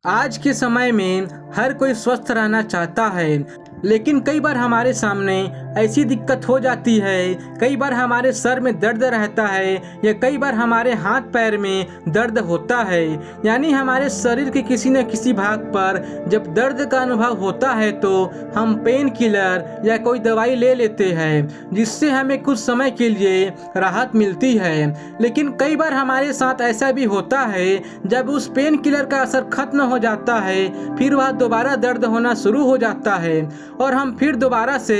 आज के समय में हर कोई स्वस्थ रहना चाहता है, लेकिन कई बार हमारे सामने ऐसी दिक्कत हो जाती है। कई बार हमारे सर में दर्द रहता है या कई बार हमारे हाथ पैर में दर्द होता है, यानी हमारे शरीर के किसी न किसी भाग पर जब दर्द का अनुभव होता है तो हम पेन किलर या कोई दवाई ले लेते हैं, जिससे हमें कुछ समय के लिए राहत मिलती है। लेकिन कई बार हमारे साथ ऐसा भी होता है, जब उस पेन किलर का असर खत्म हो जाता है फिर वह दोबारा दर्द होना शुरू हो जाता है और हम फिर दोबारा से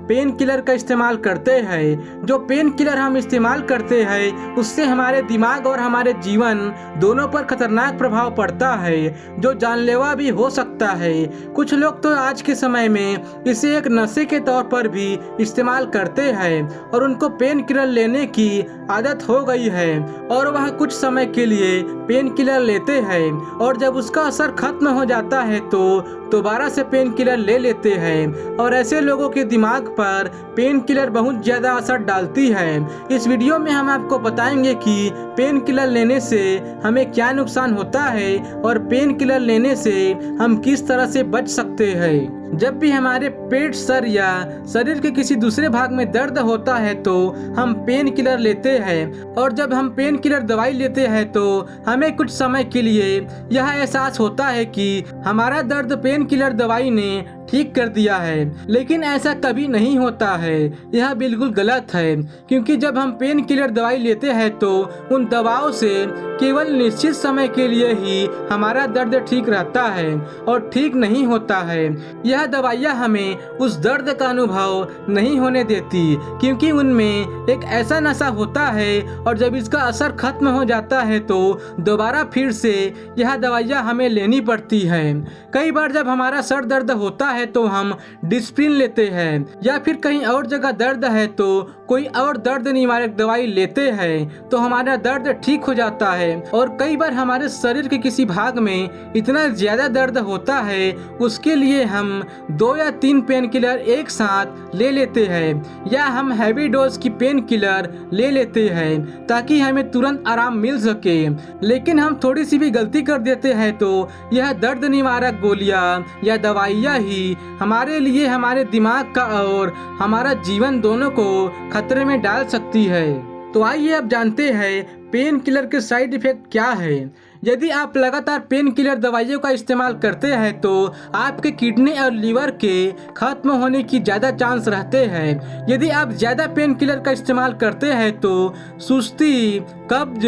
पेन किलर का इस्तेमाल करते हैं। जो पेन किलर हम इस्तेमाल करते हैं उससे हमारे दिमाग और हमारे जीवन दोनों पर खतरनाक प्रभाव पड़ता है, जो जानलेवा भी हो सकता है। कुछ लोग तो आज के समय में इसे एक नशे के तौर पर भी इस्तेमाल करते हैं और उनको पेन किलर लेने की आदत हो गई है और वह कुछ समय के लिए पेन किलर लेते हैं और जब उसका असर खत्म हो जाता है तो दोबारा से पेन किलर ले लेते हैं और ऐसे लोगों के दिमाग पर पेन किलर बहुत ज़्यादा असर डालती है। इस वीडियो में हम आपको बताएंगे कि पेन किलर लेने से हमें क्या नुकसान होता है और पेन किलर लेने से हम किस तरह से बच सकते हैं। जब भी हमारे पेट, सर या शरीर के किसी दूसरे भाग में दर्द होता है तो हम पेन किलर लेते हैं और जब हम पेन किलर दवाई लेते हैं तो हमें कुछ समय के लिए यह एहसास होता है कि हमारा दर्द पेन किलर दवाई ने ठीक कर दिया है, लेकिन ऐसा कभी नहीं होता है। यह बिल्कुल गलत है, क्योंकि जब हम पेन किलर दवाई लेते हैं तो उन दवाओं से केवल निश्चित समय के लिए ही हमारा दर्द ठीक रहता है और ठीक नहीं होता है। यह दवाइयाँ हमें उस दर्द का अनुभव नहीं होने देती, क्योंकि उनमें एक ऐसा नशा होता है और जब इसका असर खत्म हो जाता है तो दोबारा फिर से यह दवाइयाँ हमें लेनी पड़ती है। कई बार जब हमारा सर दर्द होता है तो हम डिस्प्रिन लेते हैं या फिर कहीं और जगह दर्द है तो कोई और दर्द निवारक दवाई लेते हैं तो हमारा दर्द ठीक हो जाता है। और कई बार हमारे शरीर के किसी भाग में इतना ज्यादा दर्द होता है, उसके लिए हम 2 या 3 पेन किलर एक साथ ले लेते हैं या हम हैवी डोज की पेन किलर ले लेते हैं ताकि हमें तुरंत आराम मिल सके। लेकिन हम थोड़ी सी भी गलती कर देते हैं तो यह दर्द निवारक गोलियां या दवाइयाँ ही हमारे लिए हमारे दिमाग का और हमारा जीवन दोनों को खतरे में डाल सकती है। तो आइए अब जानते हैं पेन किलर के साइड इफेक्ट क्या है। यदि आप लगातार पेन किलर दवाइयों का इस्तेमाल करते हैं तो आपके किडनी और लीवर के खत्म होने की ज़्यादा चांस रहते हैं। यदि आप ज़्यादा पेन किलर का इस्तेमाल करते हैं तो सुस्ती, कब्ज,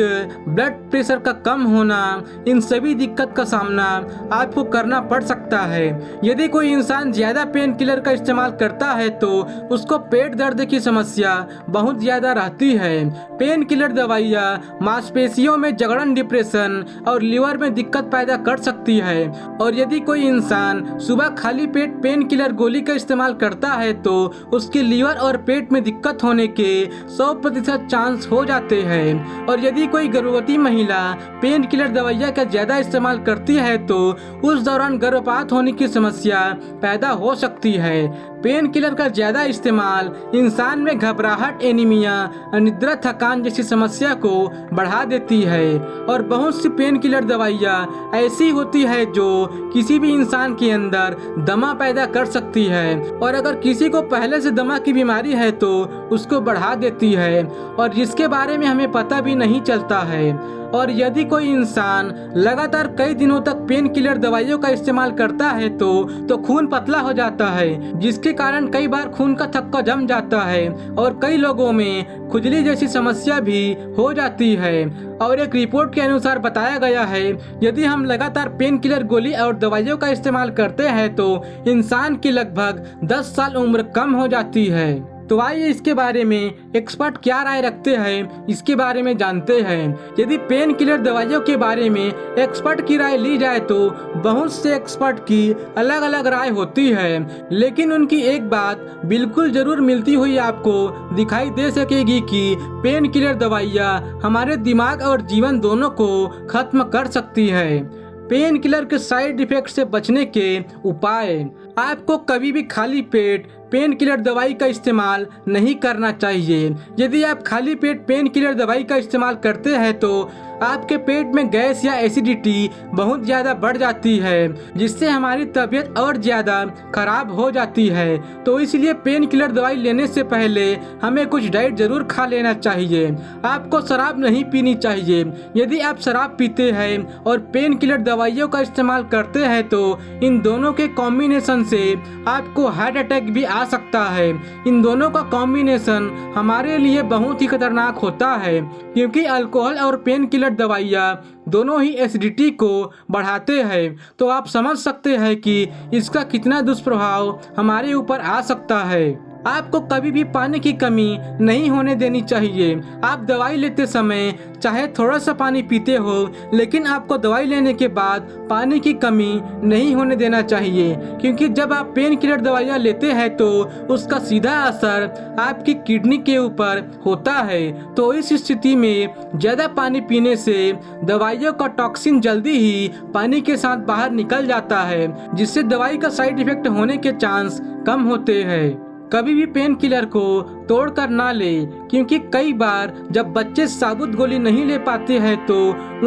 ब्लड प्रेशर का कम होना, इन सभी दिक्कत का सामना आपको करना पड़ सकता है। यदि कोई इंसान ज़्यादा पेन किलर का इस्तेमाल करता है तो उसको पेट दर्द की समस्या बहुत ज़्यादा रहती है। पेन किलर दवाइयाँ मांसपेशियों में जकड़न, डिप्रेशन और लीवर में दिक्कत पैदा कर सकती है। और यदि कोई इंसान सुबह खाली पेट पेन किलर गोली का इस्तेमाल करता है तो उसके लीवर और पेट में दिक्कत होने के 100% चांस हो जाते हैं। और यदि कोई गर्भवती महिला पेन किलर दवाइयाँ का ज़्यादा इस्तेमाल करती है तो उस दौरान गर्भपात होने की समस्या पैदा हो सकती है। पेन किलर का ज़्यादा इस्तेमाल इंसान में घबराहट, एनीमिया, अनिद्रा, थकान जैसी समस्या को बढ़ा देती है। और बहुत सी पेन किलर दवाइयाँ ऐसी होती है जो किसी भी इंसान के अंदर दमा पैदा कर सकती है और अगर किसी को पहले से दमा की बीमारी है तो उसको बढ़ा देती है और जिसके बारे में हमें पता भी नहीं चलता है। और यदि कोई इंसान लगातार कई दिनों तक पेन किलर दवाइयों का इस्तेमाल करता है तो खून पतला हो जाता है, जिसके कारण कई बार खून का थक्का जम जाता है और कई लोगों में खुजली जैसी समस्या भी हो जाती है। और एक रिपोर्ट के अनुसार बताया गया है, यदि हम लगातार पेन किलर गोली और दवाइयों का इस्तेमाल करते हैं तो इंसान की लगभग 10 साल उम्र कम हो जाती है। तो आइए इसके बारे में एक्सपर्ट क्या राय रखते हैं इसके बारे में जानते हैं। यदि पेन किलर दवाइयों के बारे में एक्सपर्ट की राय ली जाए तो बहुत से एक्सपर्ट की अलग अलग राय होती है, लेकिन उनकी एक बात बिल्कुल जरूर मिलती हुई आपको दिखाई दे सकेगी कि पेन किलर दवाइयाँ हमारे दिमाग और जीवन दोनों को खत्म कर सकती है। पेन किलर के साइड इफेक्ट से बचने के उपाय। आपको कभी भी खाली पेट पेन किलर दवाई का इस्तेमाल नहीं करना चाहिए। यदि आप खाली पेट पेन किलर दवाई का इस्तेमाल करते हैं तो आपके पेट में गैस या एसिडिटी बहुत ज़्यादा बढ़ जाती है, जिससे हमारी तबीयत और ज़्यादा खराब हो जाती है। तो इसलिए पेन किलर दवाई लेने से पहले हमें कुछ डाइट ज़रूर खा लेना चाहिए। आपको शराब नहीं पीनी चाहिए। यदि आप शराब पीते हैं और पेन किलर दवाइयों का इस्तेमाल करते हैं तो इन दोनों के कॉम्बिनेशन से आपको हार्ट अटैक भी आ सकता है। इन दोनों का कॉम्बिनेशन हमारे लिए बहुत ही खतरनाक होता है, क्योंकि अल्कोहल और पेन किलर दवाइयाँ दोनों ही एसिडिटी को बढ़ाते हैं। तो आप समझ सकते हैं कि इसका कितना दुष्प्रभाव हमारे ऊपर आ सकता है। आपको कभी भी पानी की कमी नहीं होने देनी चाहिए। आप दवाई लेते समय चाहे थोड़ा सा पानी पीते हो, लेकिन आपको दवाई लेने के बाद पानी की कमी नहीं होने देना चाहिए, क्योंकि जब आप पेन किलर दवाइयाँ लेते हैं तो उसका सीधा असर आपकी किडनी के ऊपर होता है। तो इस स्थिति में ज़्यादा पानी पीने से दवाइयों का टॉक्सिन जल्दी ही पानी के साथ बाहर निकल जाता है, जिससे दवाई का साइड इफेक्ट होने के चांस कम होते हैं। कभी भी पेन किलर को तोड़कर ना ले, क्योंकि कई बार जब बच्चे साबुत गोली नहीं ले पाते हैं तो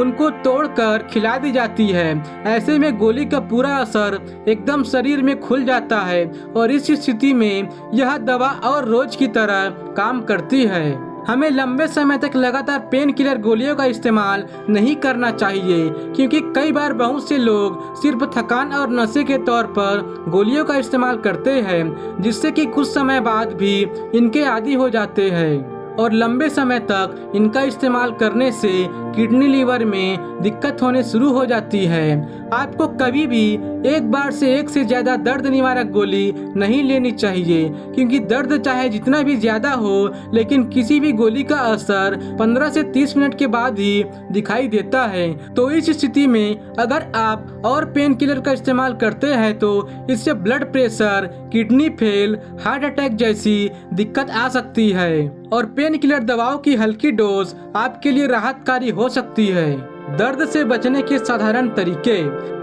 उनको तोड़कर खिला दी जाती है। ऐसे में गोली का पूरा असर एकदम शरीर में खुल जाता है और इस स्थिति में यह दवा और रोज की तरह काम करती है। हमें लंबे समय तक लगातार पेन किलर गोलियों का इस्तेमाल नहीं करना चाहिए, क्योंकि कई बार बहुत से लोग सिर्फ थकान और नशे के तौर पर गोलियों का इस्तेमाल करते हैं, जिससे कि कुछ समय बाद भी इनके आदी हो जाते हैं और लंबे समय तक इनका इस्तेमाल करने से किडनी लीवर में दिक्कत होने शुरू हो जाती है। आपको कभी भी एक बार से एक से ज़्यादा दर्द निवारक गोली नहीं लेनी चाहिए, क्योंकि दर्द चाहे जितना भी ज़्यादा हो, लेकिन किसी भी गोली का असर 15 से 30 मिनट के बाद ही दिखाई देता है। तो इस स्थिति में अगर आप और पेन किलर का इस्तेमाल करते हैं तो इससे blood pressure, kidney fail, heart attack जैसी दिक्कत आ सकती है और पेन किलर दवाओं की हल्की डोज आपके लिए राहतकारी हो सकती है। दर्द से बचने के साधारण तरीके,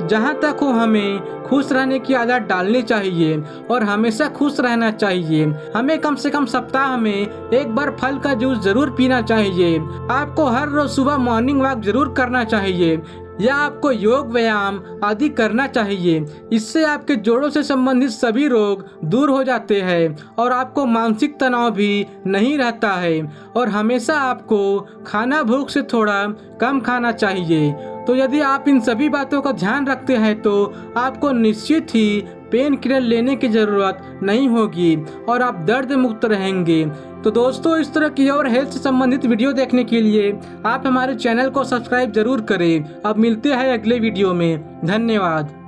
जहाँ तक हो हमें खुश रहने की आदत डालनी चाहिए और हमेशा खुश रहना चाहिए। हमें कम से कम सप्ताह में एक बार फल का जूस जरूर पीना चाहिए। आपको हर रोज सुबह मॉर्निंग वॉक जरूर करना चाहिए या आपको योग व्यायाम आदि करना चाहिए। इससे आपके जोड़ों से संबंधित सभी रोग दूर हो जाते हैं और आपको मानसिक तनाव भी नहीं रहता है। और हमेशा आपको खाना भूख से थोड़ा कम खाना चाहिए। तो यदि आप इन सभी बातों का ध्यान रखते हैं तो आपको निश्चित ही पेन किलर लेने की ज़रूरत नहीं होगी और आप दर्द मुक्त रहेंगे। तो दोस्तों, इस तरह की और हेल्थ से संबंधित वीडियो देखने के लिए आप हमारे चैनल को सब्सक्राइब जरूर करें। अब मिलते हैं अगले वीडियो में। धन्यवाद।